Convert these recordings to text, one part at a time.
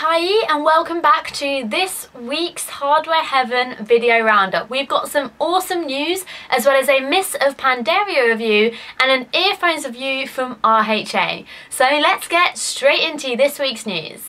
Kaeyi and welcome back to this week's HardwareHeaven video roundup. We've got some awesome news as well as a Mists of Pandaria review and an earphones review from RHA. So let's get straight into this week's news.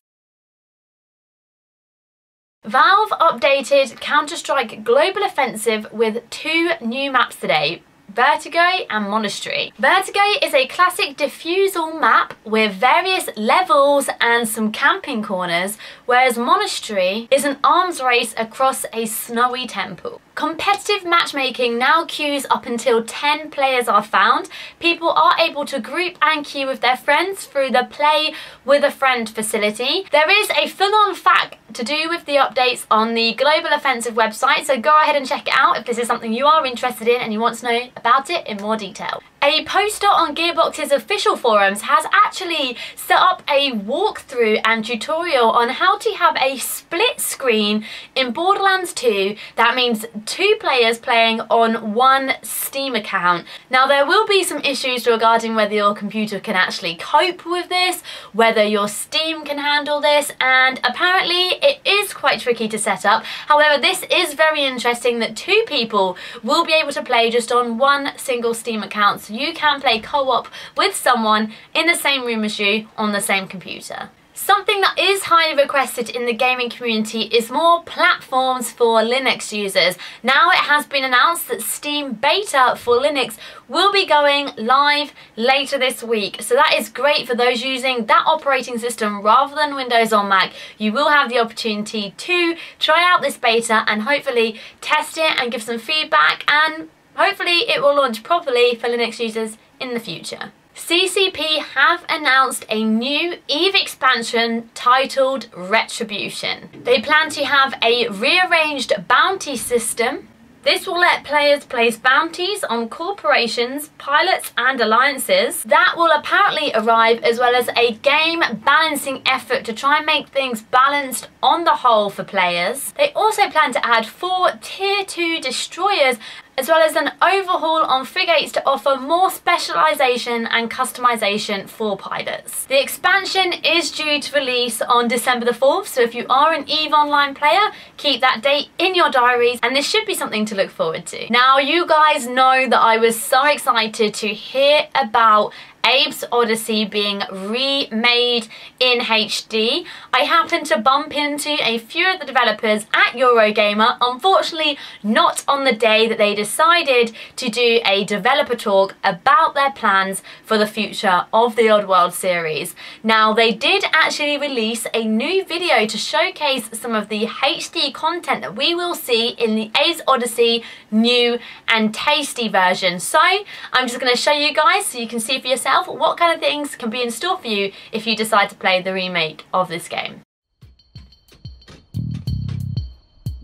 Valve updated Counter-Strike Global Offensive with 2 new maps today. Vertigo and Monastery. Vertigo is a classic diffusal map with various levels and some camping corners, whereas Monastery is an arms race across a snowy temple. Competitive matchmaking now queues up until 10 players are found. People are able to group and queue with their friends through the Play with a Friend facility. There is a full-on fact to do with the updates on the Global Offensive website, so go ahead and check it out if this is something you are interested in and you want to know about it in more detail. A poster on Gearbox's official forums has actually set up a walkthrough and tutorial on how to have a split screen in Borderlands 2. That means 2 players playing on one Steam account. Now there will be some issues regarding whether your computer can actually cope with this, whether your Steam can handle this, and apparently it is quite tricky to set up. However, this is very interesting that 2 people will be able to play just on one single Steam account. So you can play co-op with someone in the same room as you on the same computer. Something that is highly requested in the gaming community is more platforms for Linux users. Now it has been announced that Steam Beta for Linux will be going live later this week. So that is great for those using that operating system rather than Windows or Mac. You will have the opportunity to try out this beta and hopefully test it and give some feedback, and hopefully it will launch properly for Linux users in the future. CCP have announced a new EVE expansion titled Retribution. They plan to have a rearranged bounty system. This will let players place bounties on corporations, pilots and alliances. That will apparently arrive as well as a game balancing effort to try and make things balanced on the whole for players. They also plan to add 4 Tier 2 destroyers as well as an overhaul on frigates to offer more specialisation and customisation for pilots. The expansion is due to release on December the 4th, so if you are an EVE Online player, keep that date in your diaries and this should be something to look forward to. Now, you guys know that I was so excited to hear about Abe's Odyssey being remade in HD. I happened to bump into a few of the developers at Eurogamer, unfortunately not on the day that they decided to do a developer talk about their plans for the future of the Oddworld series. Now, they did actually release a new video to showcase some of the HD content that we will see in the Abe's Odyssey new and tasty version. So I'm just going to show you guys so you can see for yourself what kind of things can be in store for you if you decide to play the remake of this game.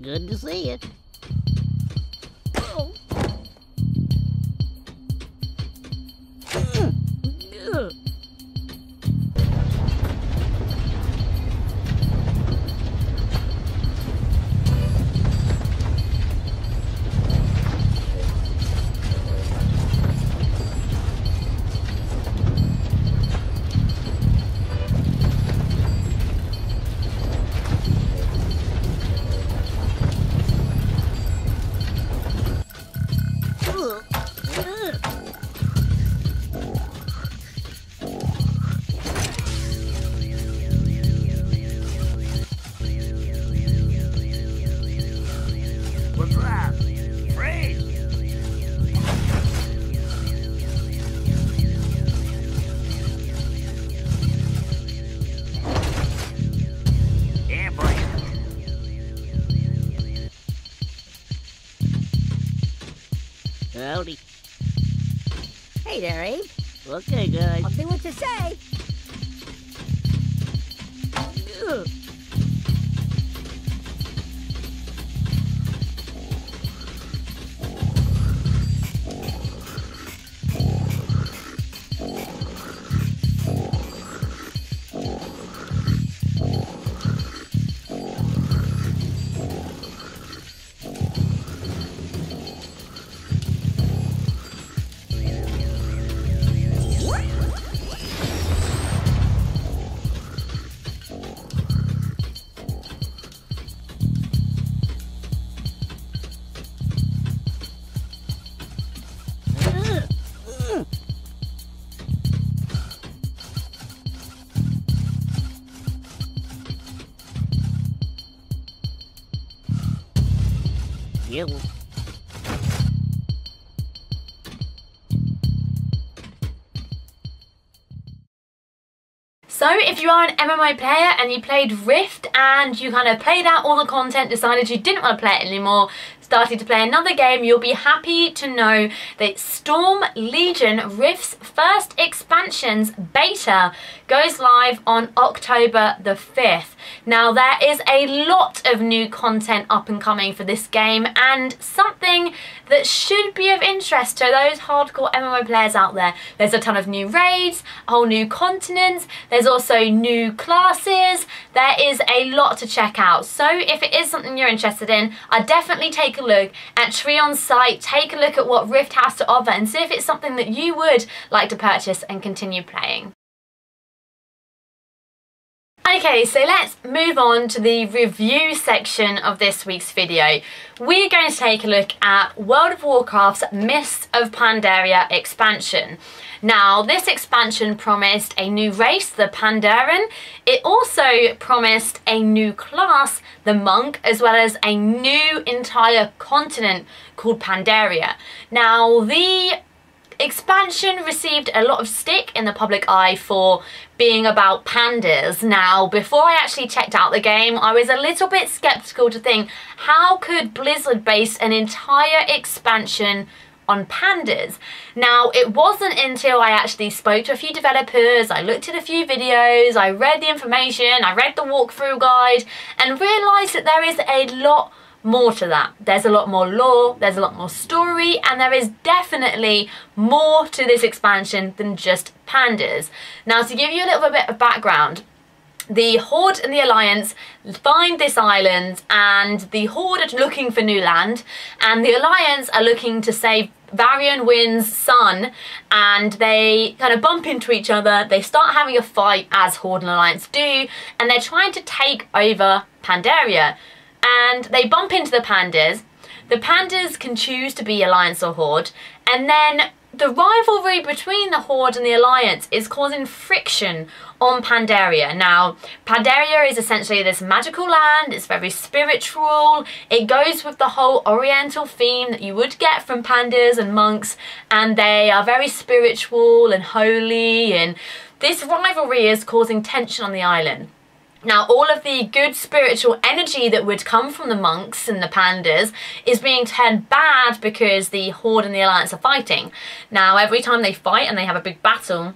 Good to see it. Oh. Howdy. Hey there, Abe. Okay, guys. I'll do what you say. Ugh. you. So if you are an MMO player and you played Rift and you kind of played out all the content, decided you didn't want to play it anymore, started to play another game, you'll be happy to know that Storm Legion Rift's first expansion's beta goes live on October the 5th. Now there is a lot of new content up and coming for this game, and something that should be of interest to those hardcore MMO players out there. There's a ton of new raids, whole new continents, there's also new classes, there is a lot to check out. So if it is something you're interested in, I'd definitely take a look at Treon's site, take a look at what Rift has to offer and see if it's something that you would like to purchase and continue playing. Okay, so let's move on to the review section of this week's video. We're going to take a look at World of Warcraft's Mists of Pandaria expansion. Now, this expansion promised a new race, the Pandaren. It also promised a new class, the Monk, as well as a new entire continent called Pandaria. Now, the expansion received a lot of stick in the public eye for being about pandas. Now, before I actually checked out the game, I was a little bit skeptical to think, how could Blizzard base an entire expansion on pandas? Now, it wasn't until I actually spoke to a few developers, I looked at a few videos, I read the information, I read the walkthrough guide, and realised that there is a lot more to that. There's a lot more lore, there's a lot more story, and there is definitely more to this expansion than just pandas. Now, to give you a little bit of background, the Horde and the Alliance find this island, and the Horde are looking for new land, and the Alliance are looking to save Varian Wind's son, and they kind of bump into each other. They start having a fight, as Horde and Alliance do, and they're trying to take over Pandaria. And they bump into the pandas. The pandas can choose to be Alliance or Horde, and then the rivalry between the Horde and the Alliance is causing friction on Pandaria. Now, Pandaria is essentially this magical land, it's very spiritual, it goes with the whole oriental theme that you would get from pandas and monks, and they are very spiritual and holy, and this rivalry is causing tension on the island. Now, all of the good spiritual energy that would come from the monks and the pandas is being turned bad because the Horde and the Alliance are fighting. Now, every time they fight and they have a big battle,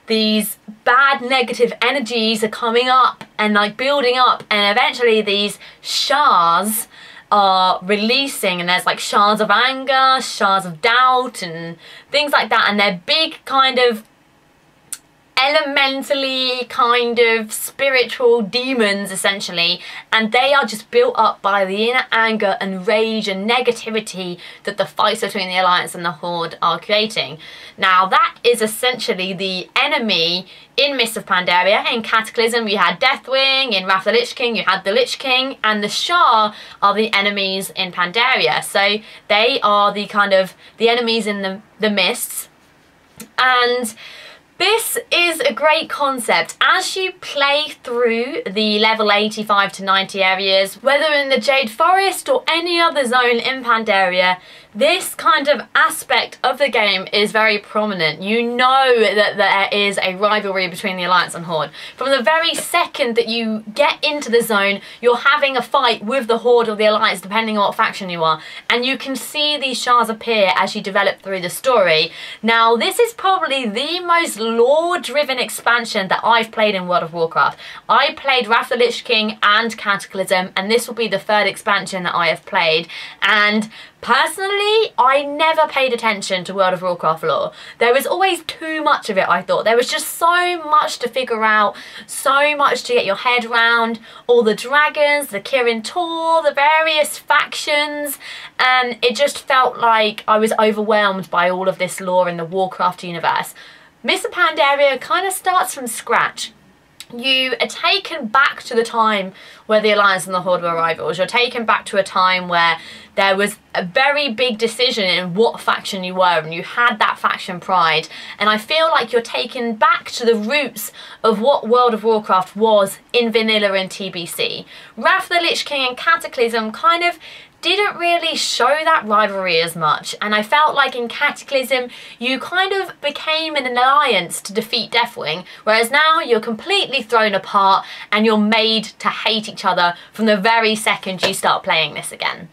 these bad negative energies are coming up and like building up, and eventually these shards are releasing, and there's like shards of anger, shards of doubt and things like that, and they're big kind of elementally kind of spiritual demons essentially, and they are just built up by the inner anger and rage and negativity that the fights between the Alliance and the Horde are creating. Now, that is essentially the enemy in Mists of Pandaria. In Cataclysm you had Deathwing, in Wrath of the Lich King you had the Lich King, and the Shah are the enemies in Pandaria. So they are the kind of the enemies in the Mists. And this is a great concept. As you play through the level 85 to 90 areas, whether in the Jade Forest or any other zone in Pandaria, this kind of aspect of the game is very prominent. You know that there is a rivalry between the Alliance and Horde. From the very second that you get into the zone, you're having a fight with the Horde or the Alliance, depending on what faction you are. And you can see these shards appear as you develop through the story. Now, this is probably the most lore-driven expansion that I've played in World of Warcraft. I played Wrath of the Lich King and Cataclysm, and this will be the third expansion that I have played. And personally, I never paid attention to World of Warcraft lore. There was always too much of it, I thought. There was just so much to figure out, so much to get your head around. All the dragons, the Kirin Tor, the various factions, and it just felt like I was overwhelmed by all of this lore in the Warcraft universe. Mists of Pandaria kind of starts from scratch. You are taken back to the time where the Alliance and the Horde were rivals. You're taken back to a time where there was a very big decision in what faction you were, and you had that faction pride. And I feel like you're taken back to the roots of what World of Warcraft was in vanilla and TBC. Wrath of the Lich King and Cataclysm kind of didn't really show that rivalry as much, and I felt like in Cataclysm you kind of became an alliance to defeat Deathwing, whereas now you're completely thrown apart and you're made to hate each other from the very second you start playing this again.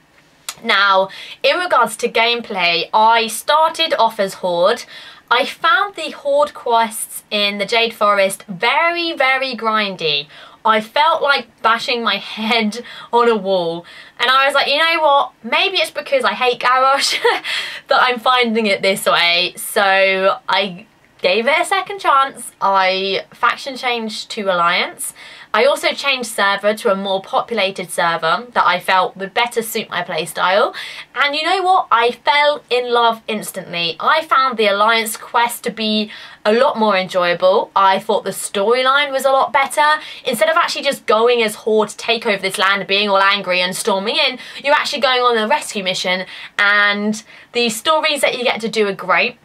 Now, in regards to gameplay, I started off as Horde. I found the Horde quests in the Jade Forest very, very grindy. I felt like bashing my head on a wall, and I was like, you know what, maybe it's because I hate Garrosh that I'm finding it this way. So I gave it a second chance. I faction changed to Alliance. I also changed server to a more populated server that I felt would better suit my playstyle. And you know what? I fell in love instantly. I found the Alliance quest to be a lot more enjoyable. I thought the storyline was a lot better. Instead of actually just going as Horde to take over this land, being all angry and storming in, you're actually going on a rescue mission, and the stories that you get to do are great.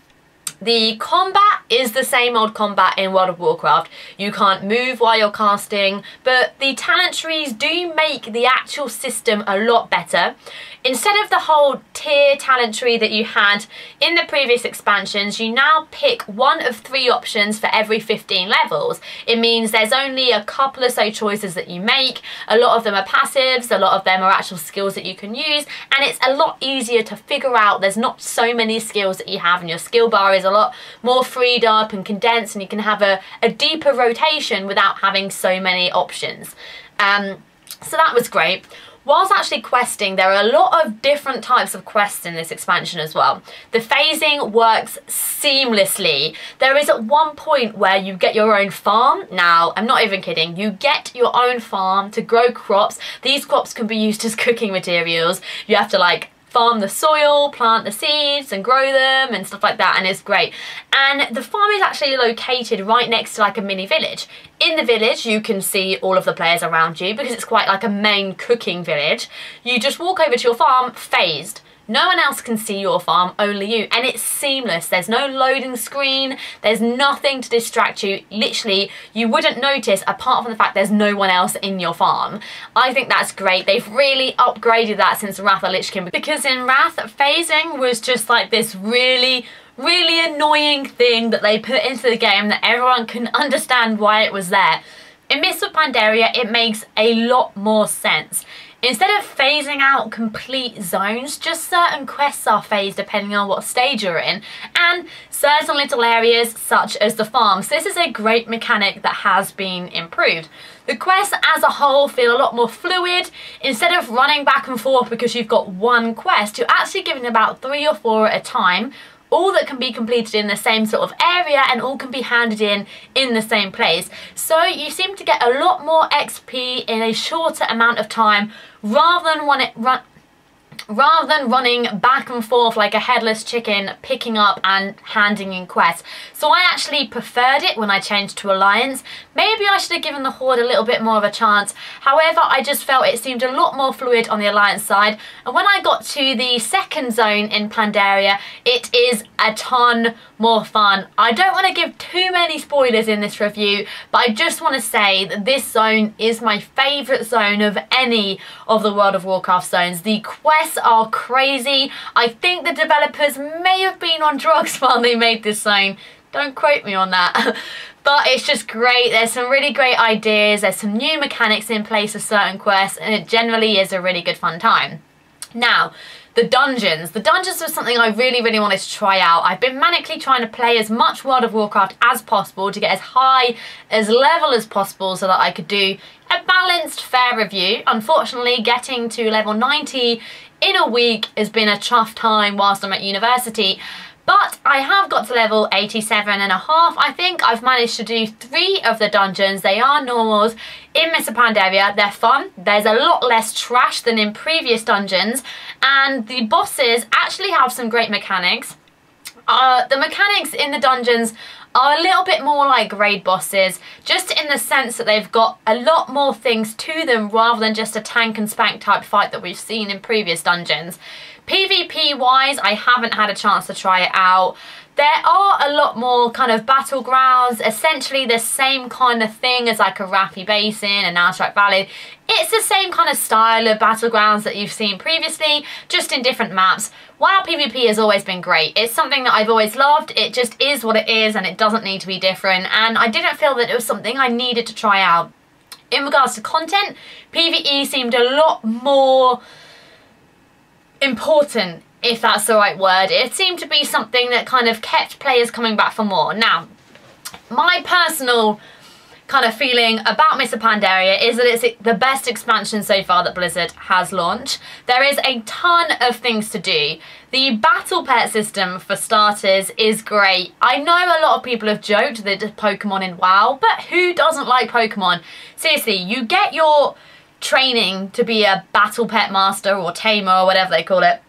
The combat is the same old combat in World of Warcraft. You can't move while you're casting, but the talent trees do make the actual system a lot better. Instead of the whole tier talent tree that you had in the previous expansions, you now pick one of 3 options for every 15 levels. It means there's only a couple or so choices that you make. A lot of them are passives, a lot of them are actual skills that you can use, and it's a lot easier to figure out. There's not so many skills that you have, and your skill bar is a lot more freed up and condensed, and you can have a deeper rotation without having so many options. So that was great. Whilst actually questing, there are a lot of different types of quests in this expansion as well. The phasing works seamlessly. There is at one point where you get your own farm. Now, I'm not even kidding. You get your own farm to grow crops. These crops can be used as cooking materials. You have to like farm the soil, plant the seeds and grow them and stuff like that, and it's great. And the farm is actually located right next to like a mini village. In the village you can see all of the players around you because it's quite like a main cooking village. You just walk over to your farm phased. No one else can see your farm, only you, and it's seamless. There's no loading screen, there's nothing to distract you. Literally, you wouldn't notice apart from the fact there's no one else in your farm. I think that's great. They've really upgraded that since Wrath of Lich King, because in Wrath, phasing was just like this really annoying thing that they put into the game that everyone can understand why it was there. In Mists of Pandaria, it makes a lot more sense. Instead of phasing out complete zones, just certain quests are phased depending on what stage you're in, and certain little areas such as the farm. So this is a great mechanic that has been improved. The quests as a whole feel a lot more fluid. Instead of running back and forth because you've got one quest, you're actually given about 3 or 4 at a time, all that can be completed in the same sort of area and all can be handed in the same place. So you seem to get a lot more XP in a shorter amount of time rather than running back and forth like a headless chicken, picking up and handing in quests. So I actually preferred it when I changed to Alliance. Maybe I should have given the Horde a little bit more of a chance. However, I just felt it seemed a lot more fluid on the Alliance side. And when I got to the second zone in Pandaria, it is a ton more fun. I don't want to give too many spoilers in this review, but I just want to say that this zone is my favourite zone of any of the World of Warcraft zones. The quests are crazy. I think the developers may have been on drugs while they made this zone. Don't quote me on that. But it's just great. There's some really great ideas. There's some new mechanics in place for certain quests, and it generally is a really good fun time. Now, the dungeons. The dungeons was something I really wanted to try out. I've been manically trying to play as much World of Warcraft as possible to get as high as level as possible so that I could do a balanced, fair review. Unfortunately, getting to level 90 in a week has been a tough time whilst I'm at university. But I have got to level 87.5. I think I've managed to do 3 of the dungeons. They are normals in Mists of Pandaria. They're fun. There's a lot less trash than in previous dungeons. And the bosses actually have some great mechanics. The mechanics in the dungeons are a little bit more like raid bosses, just in the sense that they've got a lot more things to them rather than just a tank and spank type fight that we've seen in previous dungeons. PvP wise, I haven't had a chance to try it out. There are a lot more kind of battlegrounds, essentially the same kind of thing as like a Rafi Basin and Alstrike Valley. It's the same kind of style of battlegrounds that you've seen previously, just in different maps. WoW PvP has always been great. It's something that I've always loved. It just is what it is and it doesn't need to be different, and I didn't feel that it was something I needed to try out. In regards to content, PvE seemed a lot more important, if that's the right word. It seemed to be something that kind of kept players coming back for more. Now, my personal kind of feeling about Mists of Pandaria is that it's the best expansion so far that Blizzard has launched. There is a ton of things to do. The battle pet system, for starters, is great. I know a lot of people have joked that it's Pokemon in WoW, but who doesn't like Pokemon? Seriously, you get your training to be a battle pet master or tamer or whatever they call it,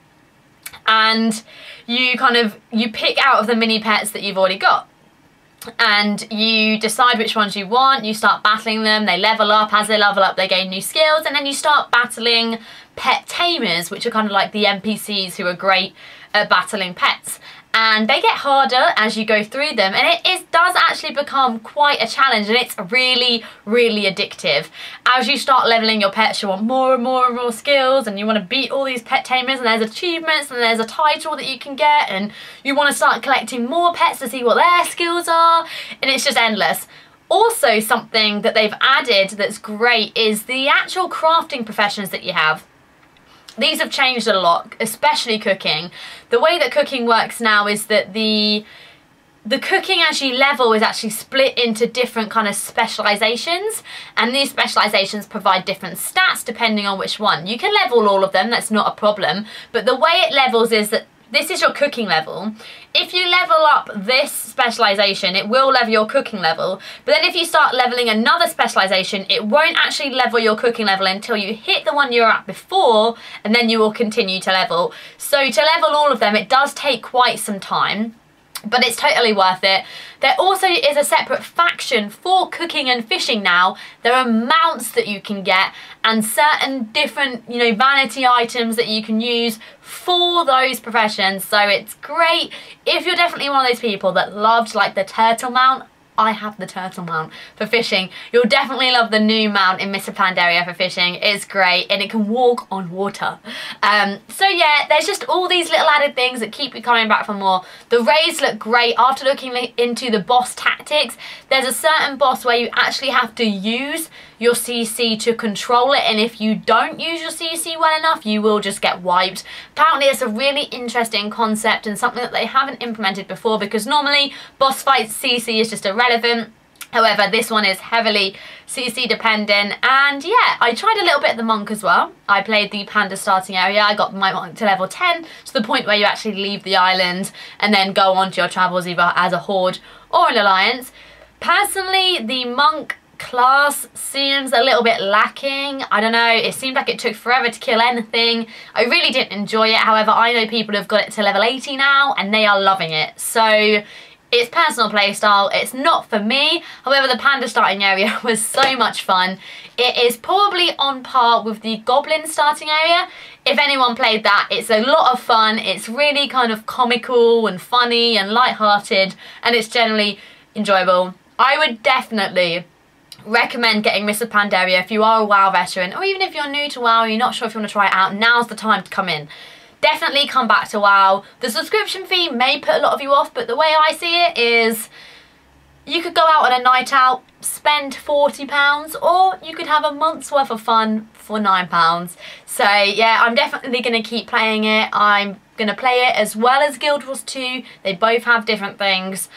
and you pick out of the mini pets that you've already got, and you decide which ones you want. You start battling them, they level up. As they level up, they gain new skills, and then you start battling pet tamers, which are kind of like the NPCs who are great at battling pets. And they get harder as you go through them, and it does actually become quite a challenge, and it's really, really addictive. As you start leveling your pets, you want more and more and more skills, and you want to beat all these pet tamers, and there's achievements, and there's a title that you can get, and you want to start collecting more pets to see what their skills are, and it's just endless. Also, something that they've added that's great is the actual crafting professions that you have. These have changed a lot, especially cooking. The way that cooking works now is that the cooking as you level is actually split into different kind of specializations, and these specializations provide different stats depending on which one. You can level all of them, that's not a problem, but the way it levels is that this is your cooking level. If you level up this specialization, it will level your cooking level. But then if you start leveling another specialization, it won't actually level your cooking level until you hit the one you were at before, and then you will continue to level. So to level all of them, it does take quite some time, but it's totally worth it. There also is a separate faction for cooking and fishing now. There are mounts that you can get and certain different, vanity items that you can use for those professions. So it's great if you're definitely one of those people that loved like the turtle mount. I have the turtle mount for fishing. You'll definitely love the new mount in Mists of Pandaria for fishing. It's great and it can walk on water. So yeah, there's just all these little added things that keep you coming back for more. The raids look great. After looking into the boss tactics, there's a certain boss where you actually have to use your CC to control it, and if you don't use your CC well enough, you will just get wiped. Apparently it's a really interesting concept and something that they haven't implemented before, because normally boss fights CC is just irrelevant. However, this one is heavily CC dependent, and yeah, I tried a little bit of the monk as well. I played the panda starting area. I got my monk to level 10, to the point where you actually leave the island and then go on to your travels either as a horde or an alliance. Personally, the monk class seems a little bit lacking. I don't know, it seemed like it took forever to kill anything. I really didn't enjoy it. However, I know people have got it to level 80 now and they are loving it. So it's personal playstyle, it's not for me. However, the panda starting area was so much fun. It is probably on par with the goblin starting area. If anyone played that, it's a lot of fun. It's really kind of comical and funny and light-hearted, and it's generally enjoyable. I would definitely recommend getting Mists of Pandaria if you are a WoW veteran, or even if you're new to WoW and you're not sure if you want to try it out. Now's the time to come in. Definitely come back to WoW. The subscription fee may put a lot of you off, but the way I see it is you could go out on a night out, spend £40, or you could have a month's worth of fun for £9. So yeah, I'm definitely going to keep playing it. I'm going to play it as well as Guild Wars 2. They both have different things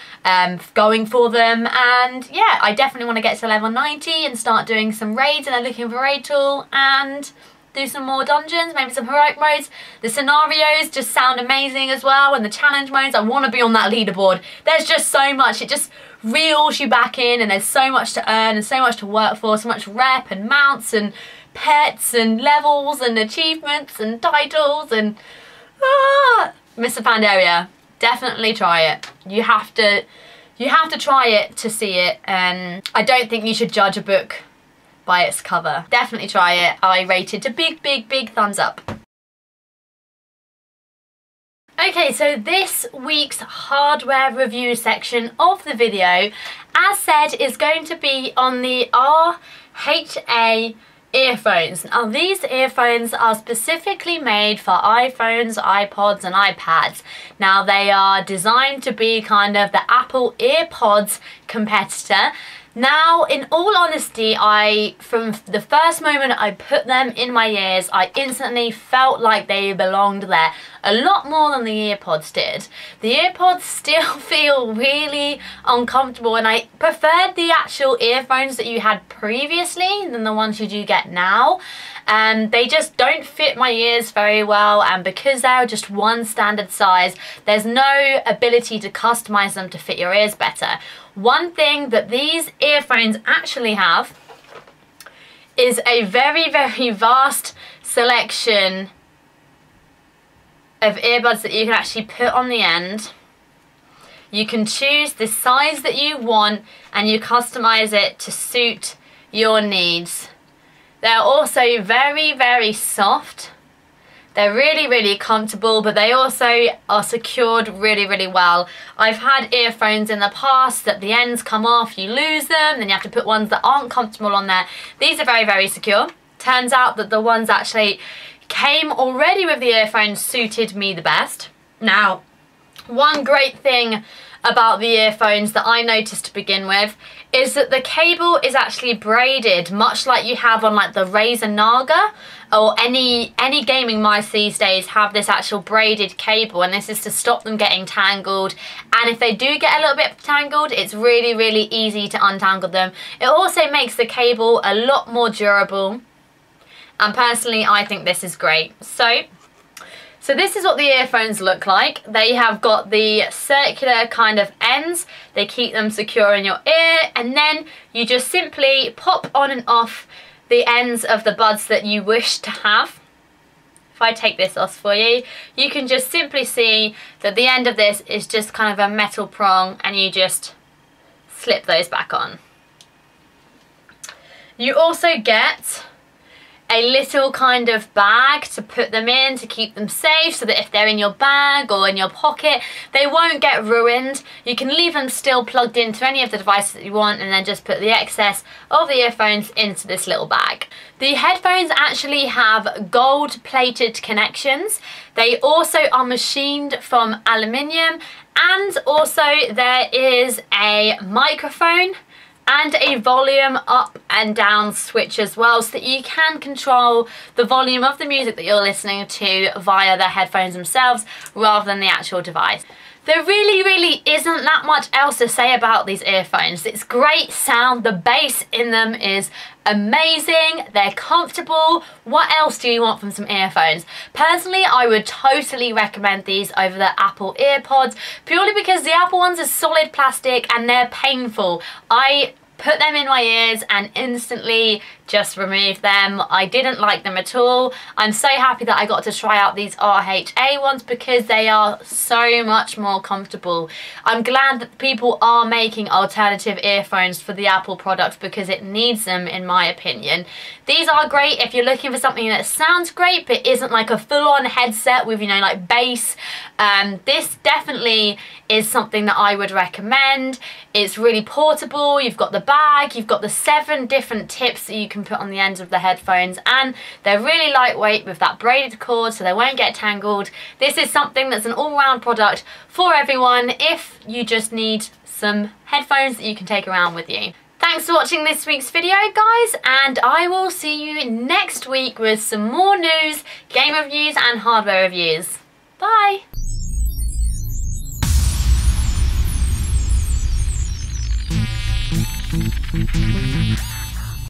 going for them, and yeah, I definitely want to get to level 90 and start doing some raids, and I'm looking for a raid tool and do some more dungeons, maybe some heroic modes. The scenarios just sound amazing as well, and the challenge modes, I want to be on that leaderboard. There's just so much, it just reels you back in, and there's so much to earn and so much to work for, so much rep and mounts and pets and levels and achievements and titles and Mists of Pandaria. Definitely try it. You have to try it to see it, and I don't think you should judge a book by its cover. Definitely try it. I rated a big thumbs up. Okay, so this week's hardware review section of the video, as said, is going to be on the RHA earphones. Now these earphones are specifically made for iPhones, iPods and iPads. Now they are designed to be kind of the Apple EarPods competitor. Now, in all honesty, from the first moment I put them in my ears, I instantly felt like they belonged there. A lot more than the earpods did. The earpods still feel really uncomfortable, and I preferred the actual earphones that you had previously than the ones you do get now. They just don't fit my ears very well, and because they're just one standard size, there's no ability to customize them to fit your ears better. One thing that these earphones actually have is a very, very vast selection of earbuds that you can actually put on the end. You can choose the size that you want and you customize it to suit your needs. They're also very, very soft. They're really, really comfortable, but they also are secured really, really well. I've had earphones in the past that the ends come off, you lose them, then you have to put ones that aren't comfortable on there. These are very, very secure. Turns out that the ones actually came already with the earphones suited me the best. Now, one great thing about the earphones that I noticed to begin with is that the cable is actually braided, much like you have on like the Razer Naga, or any gaming mice these days have this actual braided cable, and this is to stop them getting tangled. And if they do get a little bit tangled, it's really, really easy to untangle them. It also makes the cable a lot more durable, and personally I think this is great. So this is what the earphones look like. They have got the circular kind of ends. They keep them secure in your ear, and then you just simply pop on and off the ends of the buds that you wish to have. If I take this off for you, you can just simply see that the end of this is just kind of a metal prong, and you just slip those back on. You also get a little kind of bag to put them in to keep them safe, so that if they're in your bag or in your pocket, they won't get ruined. You can leave them still plugged into any of the devices that you want, and then just put the excess of the earphones into this little bag. The headphones actually have gold plated connections. They also are machined from aluminium, and also there is a microphone and a volume up and down switch as well, so that you can control the volume of the music that you're listening to via the headphones themselves rather than the actual device. There really isn't that much else to say about these earphones. It's great sound, the bass in them is amazing, they're comfortable. What else do you want from some earphones? Personally, I would totally recommend these over the Apple EarPods, purely because the Apple ones are solid plastic and they're painful. I put them in my ears and instantly just removed them. I didn't like them at all. I'm so happy that I got to try out these RHA ones because they are so much more comfortable. I'm glad that people are making alternative earphones for the Apple products because it needs them, in my opinion. These are great if you're looking for something that sounds great but isn't like a full-on headset with, you know, like bass. This definitely is something that I would recommend. It's really portable. You've got the bag, you've got the 7 different tips that you can put on the ends of the headphones, and they're really lightweight with that braided cord so they won't get tangled. This is something that's an all-round product for everyone if you just need some headphones that you can take around with you. Thanks for watching this week's video, guys, and I will see you next week with some more news, game reviews and hardware reviews. Bye!